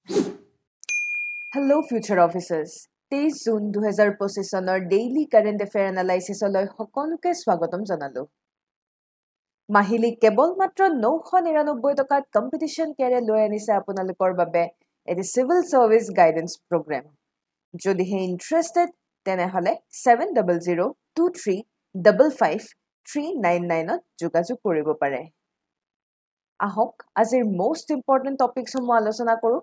Hello, future officers. 23 June 2025 চনৰ daily current affair এনালাইচিছলৈ সকলোকে স্বাগতম জনালো। মাহিলী কেৱল মাত্ৰ 999 টকাত কম্পিটিশ্যন কেয়াৰে লৈ আনিছে আপোনালোকৰ বাবে এটি চিভিল চাৰ্ভিচ গাইডেন্স প্ৰগ্ৰেম। যদিহে ইণ্টাৰেষ্টেড তেনেহ'লে 7002355399ত যোগাযোগ কৰিব পাৰে। আহক আজিৰ মোষ্ট ইম্পৰ্টেণ্ট টপিকসমূহ আলোচনা কৰোঁ।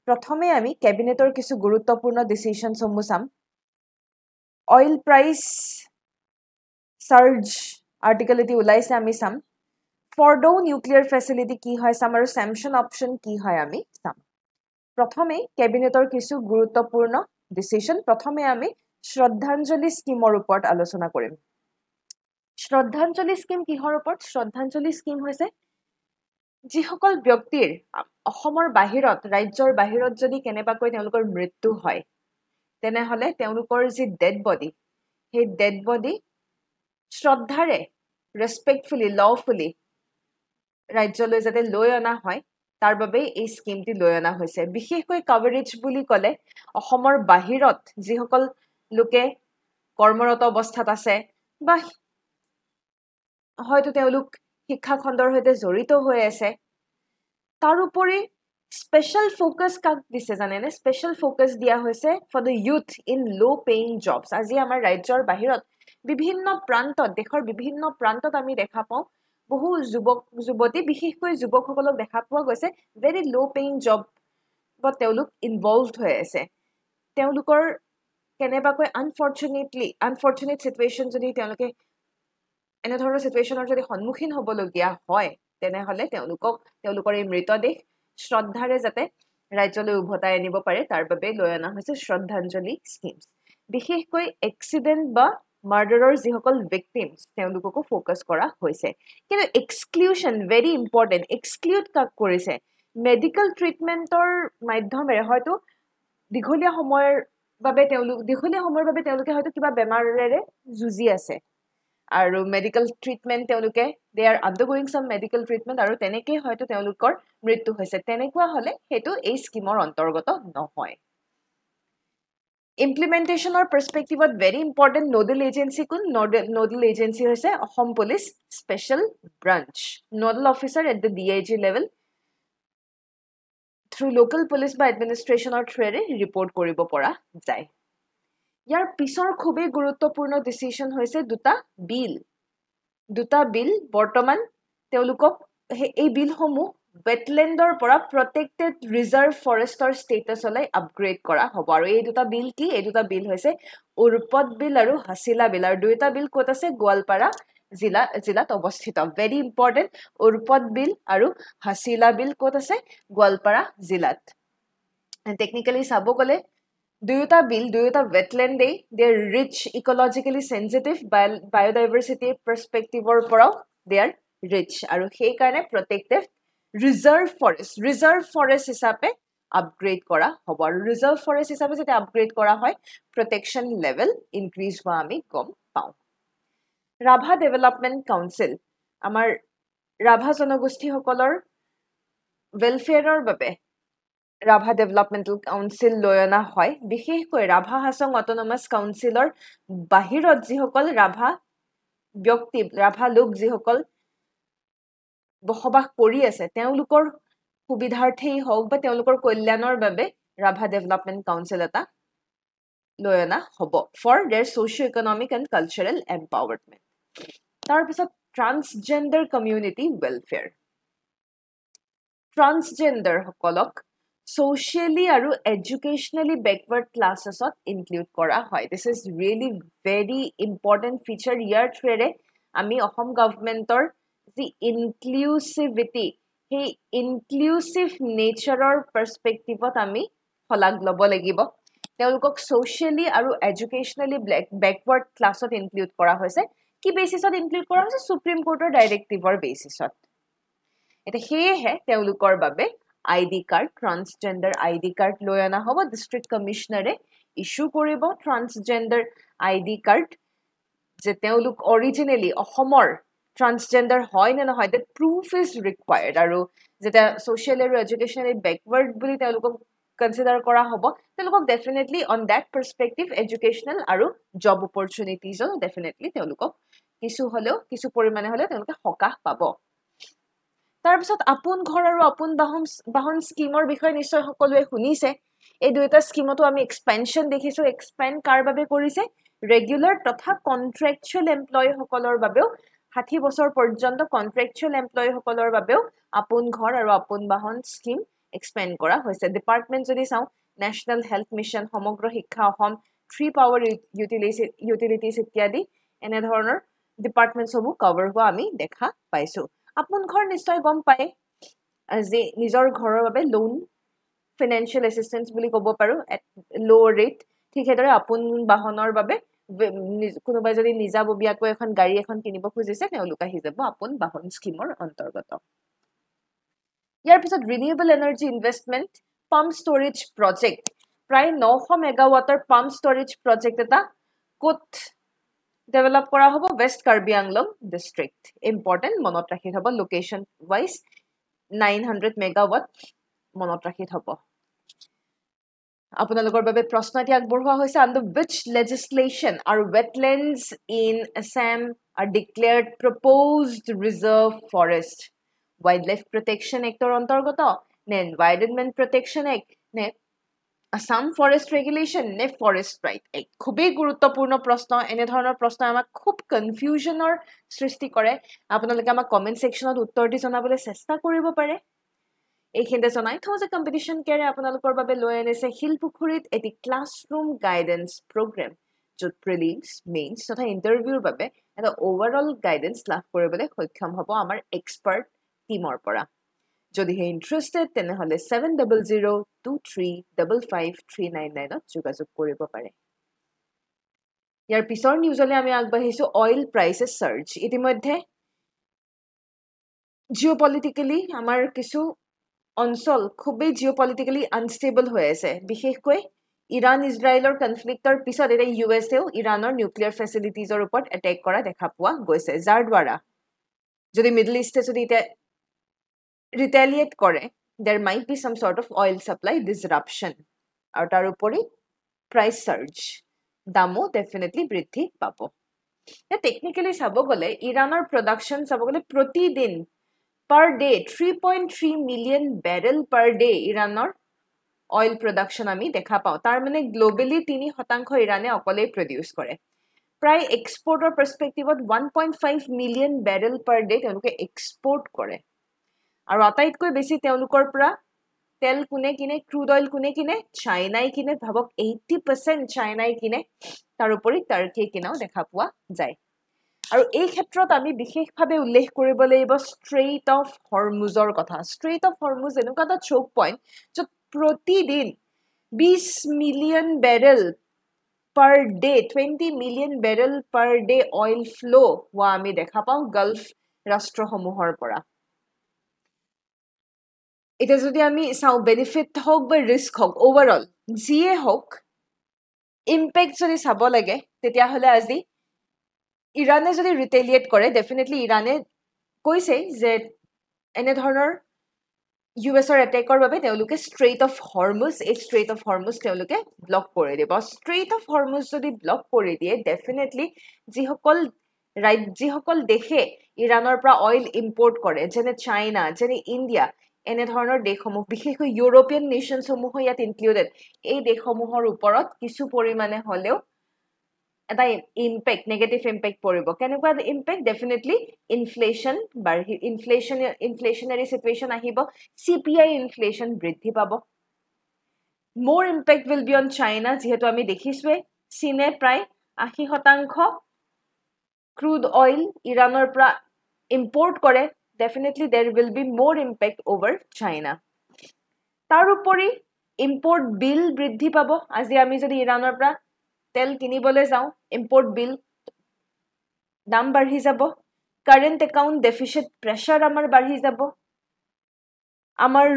প্ৰথমে আমি কেবিনেটৰ কিছু গুৰুত্বপূৰ্ণ ডিচিশ্যনসমূহ চাম। অইল প্ৰাইচ চাৰ্জ আৰ্টিকল এটি ওলাইছে আমি চাম। ফৰ্ডো নিউক্লিয়াৰ ফেচিলিটি কি হয় চাম আৰু চেংচন অপশ্যন কি হয় আমি চাম। প্ৰথমে কেবিনেটৰ কিছু গুৰুত্বপূৰ্ণ ডিচিশ্যন। প্ৰথমে আমি শ্ৰদ্ধাঞ্জলি স্কিমৰ ওপৰত আলোচনা কৰিম। শ্ৰদ্ধাঞ্জলি স্কিম কিহৰ ওপৰত? শ্ৰদ্ধাঞ্জলি স্কিম হৈছে যিসকল ব্যক্তিৰ অসমৰ বাহিৰত ৰাজ্যৰ বাহিৰত যদি কেনেবাকৈ তেওঁলোকৰ মৃত্যু হয় তেনেহ'লে তেওঁলোকৰ যি ডেড বডি সেই ডেড বডি শ্ৰদ্ধাৰে ৰেছপেক্টফুলি লফুলি ৰাজ্যলৈ যাতে লৈ অনা হয় তাৰ বাবে এই স্কিমটি লৈ অনা হৈছে। বিশেষকৈ কভাৰেজ বুলি ক'লে অসমৰ বাহিৰত যিসকল লোকে কৰ্মৰত অৱস্থাত আছে বা হয়তো তেওঁলোক শিক্ষা খণ্ডৰ সৈতে জড়িত হৈ আছে। তাৰোপৰি স্পেচিয়েল ফ'কাছ কাক দিছে জানেনে? স্পেচিয়েল ফ'কাছ দিয়া হৈছে for the youth in low' paying jobs. আজি আমাৰ ৰাজ্যৰ বাহিৰত বিভিন্ন প্ৰান্তত দেশৰ বিভিন্ন প্ৰান্তত আমি দেখা পাওঁ বহু যুৱক যুৱতী বিশেষকৈ যুৱকসকলক দেখা পোৱা গৈছে ভেৰি ল' পেইং জবত তেওঁলোক ইনভলভড হৈ আছে। তেওঁলোকৰ কেনেবাকৈ আনফৰ্চুনেট চিটুৱেশ্যন যদি তেওঁলোকে এনেধৰণৰ চিটুৱেশ্যনৰ যদি সন্মুখীন হ'বলগীয়া হয় তেনেহ'লে তেওঁলোকৰ এই মৃতদেহ শ্ৰদ্ধাৰে যাতে ৰাজ্যলৈ উভতাই আনিব পাৰে তাৰ বাবে লৈ অনা হৈছে শ্ৰদ্ধাঞ্জলি স্কিম। বিশেষকৈ এক্সিডেণ্ট বা মাৰ্ডাৰৰ যিসকল ভিক্টিমছ তেওঁলোককো ফ'কাছ কৰা হৈছে। কিন্তু এক্সক্লুশ্যন ভেৰি ইম্পৰ্টেণ্ট। এক্সক্লুড কাক কৰিছে? মেডিকেল ট্ৰিটমেণ্টৰ মাধ্যমেৰে হয়তো দীঘলীয়া সময়ৰ বাবে তেওঁলোকে হয়তো কিবা বেমাৰেৰে যুঁজি আছে আৰু মেডিকেল ট্ৰিটমেণ্ট তেওঁলোকে দে আৰ আণ্ডাৰগোয়িং চাম মেডিকেল ট্ৰিটমেণ্ট আৰু তেনেকৈ হয়তো তেওঁলোকৰ মৃত্যু হৈছে। তেনেকুৱা হ'লে সেইটো এই স্কিমৰ অন্তৰ্গত নহয়। ইমপ্লিমেণ্টেশ্যনৰ পাৰ্চপেক্টিভত ভেৰি ইম্পৰ্টেণ্ট নডেল এজেঞ্চি কোন? নডেল এজেঞ্চি হৈছে Assam police special branch. Nodal officer at the DIG level through local police বা এডমিনিষ্ট্ৰেশ্যনৰ থ্ৰুৰে ৰিপৰ্ট কৰিব পৰা যায়। ইয়াৰ পিছৰ খুবেই গুৰুত্বপূৰ্ণ ডিচিশ্যন হৈছে দুটা বিল বৰ্তমান তেওঁলোকক এই বিলসমূহ ৱেটলেণ্ডৰ পৰা প্ৰটেক্টেড ৰিজাৰ্ভ ফৰেষ্টৰ ষ্টেটাছলৈ আপগ্ৰেড কৰা হ'ব। আৰু এই দুটা বিল কি? এই দুটা বিল হৈছে উৰ্পদ বিল আৰু হাছিলা বিল। আৰু দুয়োটা বিল ক'ত আছে? গোৱালপাৰা জিলাত অৱস্থিত। Very important. উৰ্পদ বিল আৰু হাছিলা বিল ক'ত আছে? গোৱালপাৰা জিলাত। টেকনিকেলি চাব গ'লে দুয়োটা ৱেটলেণ্ডেই দে আৰ ৰিচ ইকলজিকেলি চেঞ্চিটিভ বায়'ডাইভাৰ্চিটিৰ পাৰ্চপেক্টিভৰ পৰাও দে আৰ ৰিচ আৰু সেইকাৰণে প্ৰটেক্টেড ৰিজাৰ্ভ ফৰেষ্ট হিচাপে আপগ্ৰেড কৰা হ'ব। আৰু ৰিজাৰ্ভ ফৰেষ্ট হিচাপে যেতিয়া আপগ্ৰেড কৰা হয় প্ৰটেকশ্যন লেভেল ইনক্ৰিজ হোৱা আমি গম পাওঁ। ৰাভা ডেভেলপমেণ্ট কাউন্সিল আমাৰ ৰাভা জনগোষ্ঠীসকলৰ ৱেলফেয়াৰৰ বাবে ৰাভা ডেভেলপমেণ্টেল কাউন্সিল লৈ অনা হয়। বিশেষকৈ ৰাভা হাছং অট'নমাছ কাউন্সিলৰ বাহিৰত যিসকল ৰাভা লোক যিসকল বসবাস কৰি আছে তেওঁলোকৰ সুবিধাৰ্থেই হওক বা তেওঁলোকৰ কল্যাণৰ বাবে ৰাভা ডেভেলপমেণ্ট কাউন্সিল এটা লৈ অনা হ'ব for their socio' economic and cultural empowerment. তাৰপিছত ট্ৰান্সজেণ্ডাৰ কমিউনিটি ৱেলফেয়াৰ। ট্ৰান্সজেণ্ডাৰসকলক ছ'চিয়েলি আৰু এডুকেশ্যনেলি বেকৱাৰ্ড ক্লাছেছত ইনক্লুড কৰা হয়। This is really very important feature. ইয়াৰ থ্ৰুৰে আমি অসম গভৰ্ণমেণ্টৰ যি ইনক্লুচিভিটি সেই ইনক্লুচিভ নেচাৰৰ পাৰ্চপেক্টিভত আমি শলাগ ল'ব লাগিব। তেওঁলোকক ছ'চিয়েলি আৰু এডুকেশ্যনেলি বেকৱাৰ্ড ক্লাছত ইনক্লুড কৰা হৈছে। কি বেচিছত ইনক্লুড কৰা হৈছে? সুপ্ৰিম কোৰ্টৰ ডাইৰেক্টিভৰ বেচিছত। এতিয়া সেয়েহে তেওঁলোকৰ বাবে ID card transgender ID card লৈ অনা হ'ব। ডিষ্ট্ৰিক্ট কমিশনাৰে ইছ্যু কৰিব ট্ৰান্সজেণ্ডাৰ ID কাৰ্ড যে তেওঁলোক অৰিজিনেলি অসমৰ ট্ৰান্সজেণ্ডাৰ হয় নে নহয়, that proof is required। আৰু যেতিয়া ছ'চিয়েল আৰু এডুকেশ্যনেলি বেকৱাৰ্ড বুলি তেওঁলোকক কনসিডাৰ কৰা হ'ব তেওঁলোকক ডেফিনেটলি অন দ্যাট পাৰ্সপেক্টিভ এডুকেশনাল আৰু জব অপৰচুনিটিজও ডেফিনেটলি তেওঁলোকক কিছু পৰিমাণে হ'লেও তেওঁলোকে সকাহ পাব তাৰপিছত আপোন ঘৰ আৰু আপোন বাহন স্কিমৰ বিষয়ে নিশ্চয় সকলোৱে শুনিছে এই দুটা স্কিমতো আমি এক্সপেনশন দেখিছো এক্সপেন্ড কাৰ বাবে কৰিছে ৰেগুলাৰ তথা কন্ট্ৰাকচুৱেল এমপ্লয়ী সকলৰ বাবেও 60 বছৰ পৰ্যন্ত কন্ট্ৰাকচুৱেল এমপ্লয়ী সকলৰ বাবেও আপোন ঘৰ আৰু আপোন বাহন স্কিম এক্সপেন্ড কৰা হৈছে ডিপাৰ্টমেন্ট যদি চাও নেশনাল হেল্থ মিশন সমগ্ৰ শিক্ষা অসম 3 পাৱাৰ ইউটিলিটিজ ইত্যাদি এনে ধৰণৰ ডিপাৰ্টমেন্ট সবু কভাৰ হোৱা আমি দেখা পাইছো আপোন ঘৰ নিশ্চয় গম পায় যে নিজৰ ঘৰৰ বাবে লোন ফাইনান্সিয়াল এসিস্টেন্স বুলি ক'ব পাৰো এট লো ৰেট ঠিক হেদৰে আপোন বাহনৰ বাবে কোনোবাই যদি নিজাববীয়াকৈ এখন গাড়ী এখন কিনিব খুজিছে তেওঁলোক আহি যাব আপোন বাহন স্কিমৰ অন্তৰ্গত ইয়াৰ পিছত renewable energy investment pump storage project প্ৰায় 900 মেগাৱাটৰ পাম্প ষ্টৰেজ প্ৰজেক্ট এটা কোট ডেভেলপ কৰা হ'ব waste Karbi Anglong district important মনত ৰাখি থব লোকেশন ওয়াইজ 900 মেগাৱাট মনত ৰাখি থব আপোনালোকৰ বাবে প্ৰশ্ন এটি আগবঢ়োৱা হৈছে under which legislation are wetlands in Assam are declared proposed reserve forest wildlife protection actor অন্তৰ্গত নে environment protection act নে Assam forest regulation নে forest right act খুবই গুৰুত্বপূৰ্ণ প্ৰশ্ন এনে ধৰণৰ প্ৰশ্ন আমাক খুব কনফিউজনৰ সৃষ্টি কৰে আপোনালোকে আমাক কমেন্ট সেকশনত উত্তৰ দি জনাবলৈ চেষ্টা কৰিব পাৰে এইখিনিতে জনাই থওঁ যে কম্পিটিশন কেৰে আপোনালোকৰ বাবে লৈ আনিছে শিলপুখুৰীত এটি ক্লাছৰুম গাইডেন্স প্ৰগ্ৰাম য'ত প্ৰিলিমছ মেইনছ তথা ইণ্টাৰভিউৰ বাবে এটা ওভাৰঅল গাইডেন্স লাভ কৰিবলৈ সক্ষম হ'ব আমাৰ এক্সপাৰ্ট টিমৰ পৰা যদিহে ইণ্টাৰেষ্টেড তেনেহ'লে 7002355399 যোগাযোগ কৰিব পাৰে ইয়াৰ পিছৰ নিউজলৈ আমি আগবাঢ়িছো অইল প্ৰাইচেছ সাৰ্জ ইতিমধ্যে জিঅ'পলিটিক্যালি আমাৰ কিছু অঞ্চল খুবই জিঅ'পলিটিক্যালি আনষ্টেবল হৈ আছে বিশেষকৈ ইৰাণ ইজৰাইলৰ কনফ্লিক্টৰ পিছত এটা ইউএছএও ইৰাণৰ নিউক্লিয়াৰ ফেচিলিটিজৰ ওপৰত এটেক কৰা দেখা পোৱা গৈছে যাৰ দ্বাৰা যদি মিডল ইষ্টে যদি এটা ৰিটেলিয়েট কৰে there might be some sort of oil supply disruption আৰু তাৰ উপৰি price surge দামো definitely বৃদ্ধি পাব টেকনিক্যালি চাব গলে ইৰাণৰ প্ৰডাকশন চাব গলে প্ৰতিদিন per day 3.3 million barrel per day ইৰাণৰ oil production আমি দেখা পাও তাৰ মানে গ্লোবালি 3% ইৰাণে অকলে প্ৰডিউস কৰে প্ৰায় এক্সপোৰ্টৰ পাৰ্সপেক্টিভত 1.5 million barrel per day তেওঁলোকে এক্সপোৰ্ট কৰে আৰু আটাইতকৈ বেছি তেওঁলোকৰ পৰা তেল কোনে কিনে ক্ৰুড অইল কোনে কিনে চাইনাই কিনে ভাবক 80% চাইনাই কিনে তাৰ উপৰি টাৰ্কি কিনাও দেখা পোৱা যায় আৰু এই ক্ষেত্ৰত আমি বিশেষভাৱে উল্লেখ কৰিব লাগিব ষ্ট্ৰেইট অফ হৰমুজৰ কথা ষ্ট্ৰেইট অফ হৰমুজ এনেকুৱা এটা চোক পইণ্ট য'ত প্ৰতিদিন 20 million barrel per day 20 million barrel per day oil flow হোৱা আমি দেখা পাওঁ গালফ ৰাষ্ট্ৰসমূহৰ পৰা এটা যদি আমি চাও বেনিফিট হওক বা ৰিস্ক হওক ওভাৰঅল জিয়ে হওক ইম্প্যাক্ট যদি চাব লাগে তেতিয়া হলে আজি ইৰাণে যদি ৰিটেলিয়েট কৰে ডেফিনেটলি ইৰাণে কৈছে যে এনে ধৰণৰ ইউএছৰ এটেকৰ বাবে তেওঁলোকে ষ্ট্ৰেইট অফ হৰমুজ এই ষ্ট্ৰেইট অফ হৰমুজ তেওঁলোকে ব্লক কৰি দিব ষ্ট্ৰেইট অফ হৰমুজ যদি ব্লক কৰি দিয়ে ডেফিনেটলি যিসকল দেশে ইৰাণৰ পৰা অইল ইম্পৰ্ট কৰে যেনে চাইনা যেনে ইণ্ডিয়া এনে ধৰণৰ দেশসমূহ বিশেষকৈ ইউৰোপিয়ান নেশ্যনসমূহ ইয়াত ইনক্লুডেড এই দেশসমূহৰ ওপৰত কিছু পৰিমাণে হলেও এটা ইম্প্যাক্ট নেগেটিভ ইম্প্যাক্ট পৰিব কেনেকুৱা ইম্প্যাক্ট ডেফিনেটলি ইনফ্লেশন বাঢ়ি ইনফ্লেশনাৰী সিচুৱেশন আহিব সিপিআই ইনফ্লেশন বৃদ্ধি পাব মোৰ impact will be on China যেহেতু আমি দেখিছোৱে চীনে প্ৰায় 80% ক্ৰুড অইল ইৰাণৰ পৰা ইম্পৰ্ট কৰে definitely there will be more impact over China তাৰ উপৰি ইম্পৰ্ট বিল বৃদ্ধি পাব আজি আমি যদি ইৰাণৰ পৰা তেল কিনিবলৈ যাও ইম্পৰ্ট বিল দাম বাঢ়ি যাব কাৰেন্ট একাউন্ট ডেফিসিট প্ৰেসাৰ আমাৰ বাঢ়ি যাব আমাৰ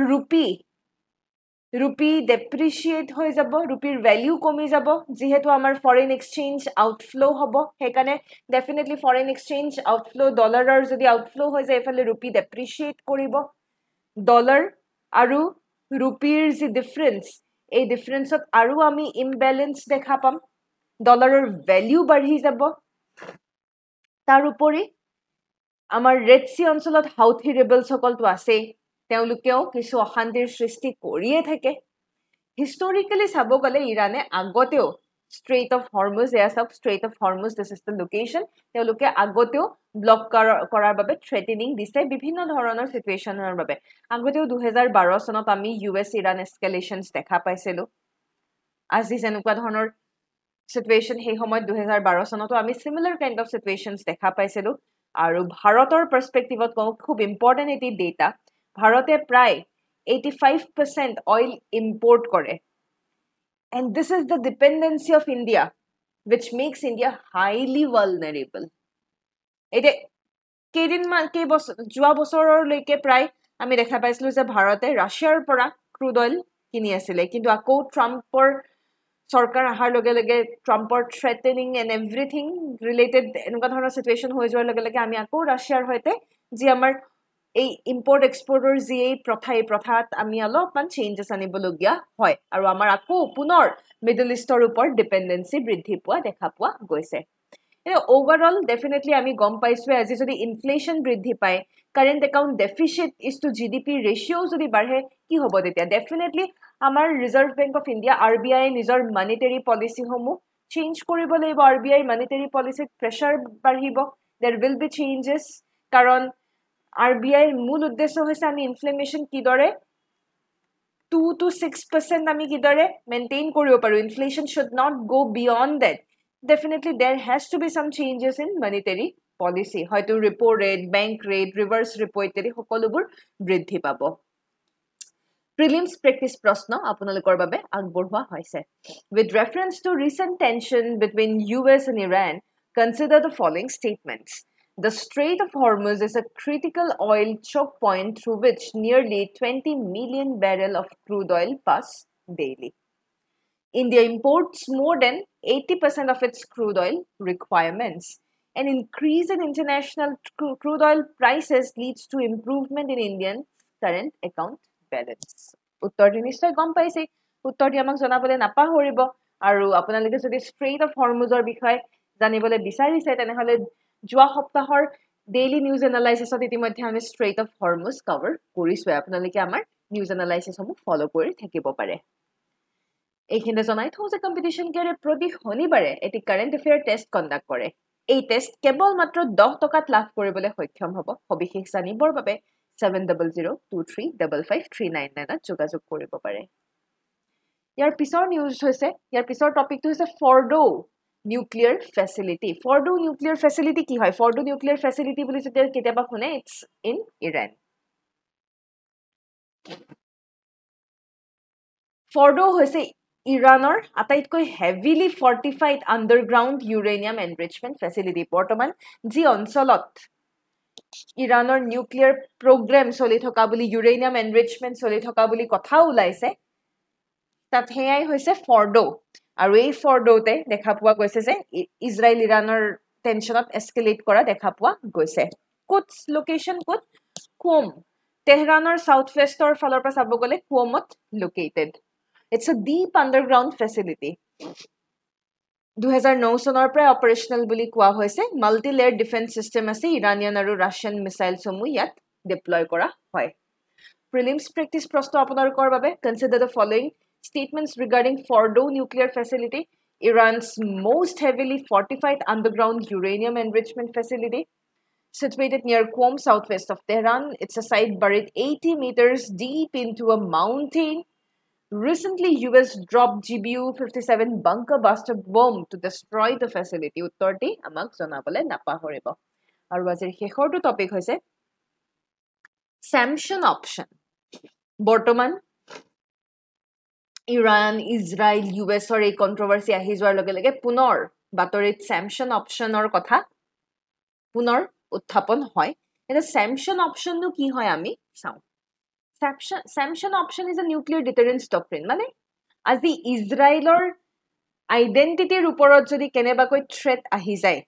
ৰূপী ডেপ্ৰিচিয়েট হৈ যাব ৰূপীৰ ভ্যালু কমি যাব যেহেতু আমাৰ ফৰেন এক্সচেঞ্জ আউটফ্লো হ'ব হেকানে ডেফিনেটলি ফৰেন এক্সচেঞ্জ আউটফ্লো ডলাৰৰ যদি আউটফ্লো হৈ যায় এফালে ৰূপী ডেপ্ৰিচিয়েট কৰিব ডলাৰ আৰু ৰূপীৰ যি ডিফাৰেন্স এই ডিফাৰেন্সত আৰু আমি ইমবেলেন্স দেখা পাম ডলাৰৰ ভ্যালু বাঢ়ি যাব তাৰ উপৰি আমাৰ ৰেড সি অঞ্চলত হাউথি ৰেবেলছ সকলটো আছে তেওঁলোকেও কিছু অশান্তিৰ সৃষ্টি কৰিয়ে থাকে হিষ্টৰিক্যালি চাব গলে ইৰানে আগতেও Strait of Hormuz, Strait of Hormuz, this is the location. তেওঁলোকে আগতেও ব্লক কৰাৰ বাবে থ্ৰেটেনিং দিছে বিভিন্ন ধৰণৰ সিচুৱেচনৰ বাবে আগতেও 2012 চনত আমি ইউএছ ইৰান এস্কেলেশনছ দেখা পাইছিলো আজি যেনেকুৱা ধৰণৰ সিচুৱেচন সেই সময়ত 2012 চনতো আমি সিমিলাৰ কাইন্ড অফ সিচুৱেচনছ দেখা পাইছিলো আৰু ভাৰতৰ পাৰ্সপেক্টিভত খুব ইম্পৰ্টেন্ট এটি ডেটা ভাৰতে প্ৰায় 85% oil import কৰে and this is the dependency of India which makes India highly vulnerable এতে যোৱা বছৰলৈকে প্ৰায় আমি দেখা পাইছিলো যে ভাৰতে ৰাছিয়াৰ পৰা ক্ৰুড অইল কিনি আছিল কিন্তু আকৌ ট্ৰাম্পৰ সৰকাৰ আহাৰ লগে লগে ট্ৰাম্পৰ থ্ৰেটেনিং এণ্ড এভৰিথিং ৰিলেটেড এনেকুৱা ধৰণৰ সিচুৱেচন হৈ যোৱাৰ লগে লগে আমি আকৌ ৰাছিয়াৰ হৈতে যি আমাৰ এই ইম্পৰ্ট এক্সপৰ্টৰ যি এই প্ৰথাত আমি অলপমান চেঞ্জেছ আনিবলগীয়া হয় আৰু আমাৰ আকৌ পুনৰ মিডল ইষ্টৰ ওপৰত ডিপেন্ডেন্সি বৃদ্ধি পোৱা দেখা পোৱা গৈছে overall definitely আমি গম পাইছো আজি যদি ইনফ্লেশন বৃদ্ধি পায় current account deficit is two GDP ratio যদি বাঢ়ে কি হ'ব তেতিয়া ডেফিনেটলি আমাৰ reserve bank of India RBI নিজৰ মনিটাৰী পলিসি সমূহ চেঞ্জ কৰিব লাগিব আৰবিআই মনিটাৰী পলিসিত প্ৰেসাৰ বাঢ়িব there will be changes কাৰণ আৰবিআইৰ মূল উদ্দেশ্য হৈছে আমি ইনফ্লেমেশন কিদৰে 2 to 6% আমি কিদৰে মেইনটেইন কৰিব পাৰো inflation should not go beyond that definitely there has to be some changes in monetary policy হয়তো repo rate bank rate reverse repo ইত্যাদি সকলোবোৰ বৃদ্ধি পাব prelims practice প্ৰশ্ন আপোনালোকৰ বাবে আগবঢ়োৱা হৈছে with reference to recent tension between US and Iran consider the following statements The Strait of Hormuz is a critical oil choke point through which nearly 20 million barrels of crude oil pass daily. India imports more than 80% of its crude oil requirements. An increase in international crude oil prices leads to improvement in Indian current account balance. উত্তৰটি নিশ্চয় গম পাইছে উত্তৰটি আমাক জনাবলৈ নাপাহৰিব আৰু আপোনালোকে যদি Strait of Hormuzৰ বিষয়ে জানিবলৈ বিচাৰিছে তেনেহলে যোৱা সপ্তাহৰ ডেইলি নিউজ এনালাইসিছত ইতিমধ্যে আমি Strait of Hormuz কভাৰ কৰিছো আপোনালোকে আমাৰ নিউজ এনালাইসিসমূহ ফলো কৰি থাকিব পাৰে এইখিনিতে জনাই থওঁ যে কম্পিটিশন কেয়াৰে প্ৰতি শনিবাৰে এটি কাৰেণ্ট এফেয়াৰ টেষ্ট কণ্ডাক্ট কৰে এই টেষ্ট কেৱল মাত্ৰ 10 টকাত লাভ কৰিবলৈ সক্ষম হ'ব সবিশেষ জানিবৰ বাবে 7002355399 যোগাযোগ কৰিব পাৰে ইয়াৰ পিছৰ নিউজ হৈছে ইয়াৰ পিছৰ টপিকটো হৈছে Fordow nuclear facility Fordow nuclear facility কি হয় ফৰ্ডো নিউক্লিয়াৰ ফেসিলিটি বুলি যেতিয়া কেতিয়াবা শুনে ইটস ইন ইৰাণ ফৰ্ডো হৈছে ইৰাণৰ আটাইতকৈ হেভিলি ফৰ্টিফাইড আন্ডাৰগ্ৰাউণ্ড ইউৰেনিয়াম এনৰিচমেন্ট ফেসিলিটি বৰ্তমান যি অঞ্চলত ইৰাণৰ নিউক্লিয়াৰ প্ৰগ্ৰাম চলি থকা বুলি ইউৰেনিয়াম এনৰিচমেন্ট চলি থকা বুলি কথা ওলাইছে তাত হেয়াই হৈছে ফৰ্ডো আৰু এই ফৰ্ডোতে দেখা পোৱা গৈছে যে ইজৰাইল ইৰাণৰ টেনচনত এস্কেলেট কৰা দেখা পোৱা গৈছে কোট লোকেশন কোট কোম তেহৰানৰ সাউথ ওয়েষ্টৰ ফালৰ পৰা চাব গলে কোমত located It's a deep underground facility. 2009 চনৰ পৰা অপাৰেশনাল বুলি কোৱা হৈছে মাল্টি লেয়াৰ ডিফেন্স সিস্টেম আছে ইৰানিয়ান আৰু ৰাছিয়ান মিসাইল সমূহ ইয়াত ডিপ্লয় কৰা হয় প্ৰিলিমছ প্ৰেক্টিস প্ৰশ্ন আপোনালোকৰ বাবে consider the following statements regarding Fordo nuclear facility Iran's most heavily fortified underground uranium enrichment facility situated near Qom southwest of Tehran it's a site buried 80 meters deep into a mountain Recently, US dropped GBU-57 bunker buster bomb to destroy the facility. উত্তৰটি আমাক জনাবলৈ নাপাহৰিব আৰু আজিৰ শেষৰটো topic হৈছে sanction option বৰ্তমান Iran Israel ইউএছৰ এই কন্ট্ৰভাৰ্সি আহি যোৱাৰ লগে লগে পুনৰ বাতৰিত sanction optionৰ কথা পুনৰ উত্থাপন হয় এটা sanction optionটো কি হয় আমি চাওঁ Sanction option is a nuclear deterrence doctrine. মানে আজি ইজৰাইলৰ আইডেন্টিটিৰ ওপৰত যদি কেনেবাকৈ থ্ৰেট আহি যায়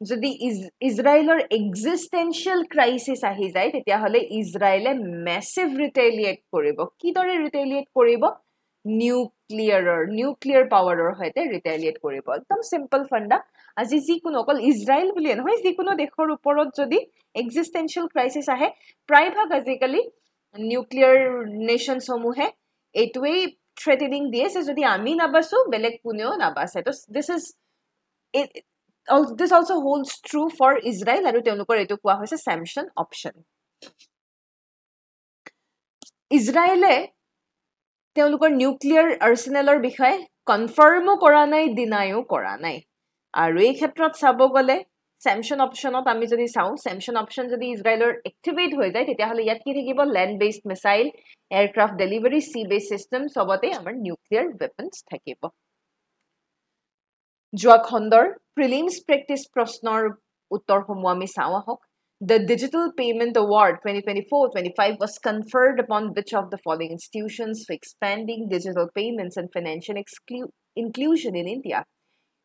যদি ইজৰাইলৰ এক্সিস্টেন্সিয়াল ক্ৰাইসিস আহি যায় তেতিয়া হলে ইজৰাইলে ম্যাসিভ ৰিটেলিয়েট কৰিব কিদৰে ৰিটেলিয়েট কৰিব নিউক্লিয়াৰ পাৱাৰৰ সৈতে ৰিটেলিয়েট কৰিব একদম সিম্পল ফাণ্ডা আজি যিকোনো অকল ইজৰাইল বুলিয়ে নহয় যিকোনো দেশৰ ওপৰত যদি এক্সিষ্টেঞ্চিয়েল ক্ৰাইচিছ আহে প্ৰায়ভাগ আজিকালি নিউক্লিয়াৰ নেশ্যনসমূহে এইটোৱেই থ্ৰেটেনিং দিয়ে যে যদি আমি নাবাচো বেলেগ কোনেও নাবাচে তো this is this also holds true for Israel আৰু তেওঁলোকৰ এইটো কোৱা হৈছে sanction option ইজৰাইলে তেওঁলোকৰ নিউক্লিয়াৰ আৰ্সেনেলৰ বিষয়ে কনফাৰ্মো কৰা নাই ডিনাইও কৰা নাই আৰু এই ক্ষেত্ৰত চাব গ'লে sanction optionত আমি যদি চাওঁ sanction option যদি ইজৰাইলৰ এক্টিভেট হৈ যায় তেতিয়াহ'লে ইয়াত কি থাকিব land based missile aircraft delivery sea base system সবতে আমাৰ নিউক্লিয়াৰ ওয়েপন্স থাকিব যোৱা খণ্ডৰ প্ৰিলিমছ প্ৰেক্টিছ প্ৰশ্নৰ উত্তৰসমূহ আমি চাওঁ আহক The Digital Payment Award 2024-25 was conferred upon which of the following institutions for expanding digital payments and financial inclusion in India?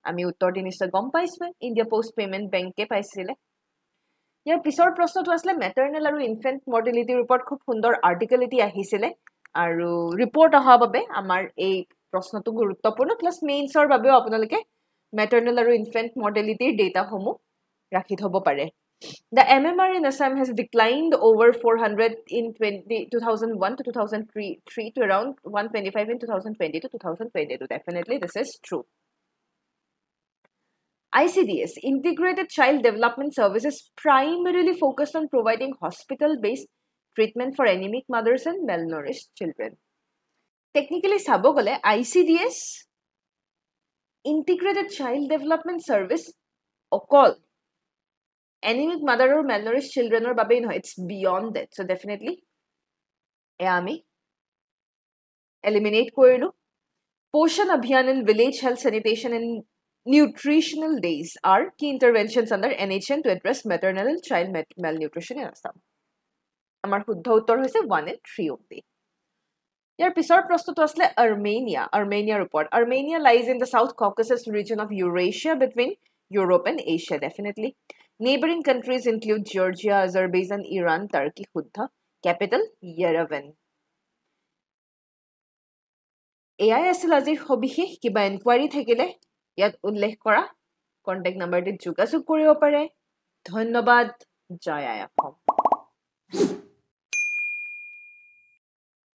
আমি উত্তৰটি নিশ্চয় গম পাইছোঁ ইণ্ডিয়া পোষ্ট পেমেণ্ট বেংকে পাইছিলে ইয়াৰ পিছৰ প্ৰশ্নটো আছিলে মেটাৰনেল আৰু ইনফেণ্ট মৰ্টেলিটিৰ ওপৰত খুব সুন্দৰ আৰ্টিকেল এটি আহিছিলে আৰু ৰিপৰ্ট অহাৰ বাবে আমাৰ এই প্ৰশ্নটো গুৰুত্বপূৰ্ণ প্লাছ মেইনছৰ বাবেও আপোনালোকে মেটাৰনেল আৰু ইনফেণ্ট মৰ্টেলিটিৰ ডেটাসমূহ ৰাখি থ'ব পাৰে The MMR in Assam has declined over 400 in 2001 to 2003 to around 125 in 2020 to 2022. Definitely, this is true. ICDS, Integrated Child Development Services, primarily focused on providing hospital-based treatment for anemic mothers and malnourished children. Technically, sabogole ICDS, Integrated Child Development Service, okol anemic mother or malnourished children or babe no it's beyond that so definitely ami eliminate korilu Poshan Abhiyan and village health sanitation and nutritional days are key interventions under NHN to address maternal and child malnutrition in Assam amar shuddha uttor hoise 1 and 3 only Yar pisor prostoto asle Armenia report Armenia lies in the South Caucasus region of Eurasia between Europe and Asia definitely Neighboring countries include Georgia, Azerbaijan, Iran, Turkey, Khuddha, capital Yerevan. AI আছিল আজিৰ সবিশেষ কিবা enquiry থাকিলে ইয়াত উল্লেখ কৰা contact নম্বৰটিত যোগাযোগ কৰিব পাৰে ধন্যবাদ জয় আই অসম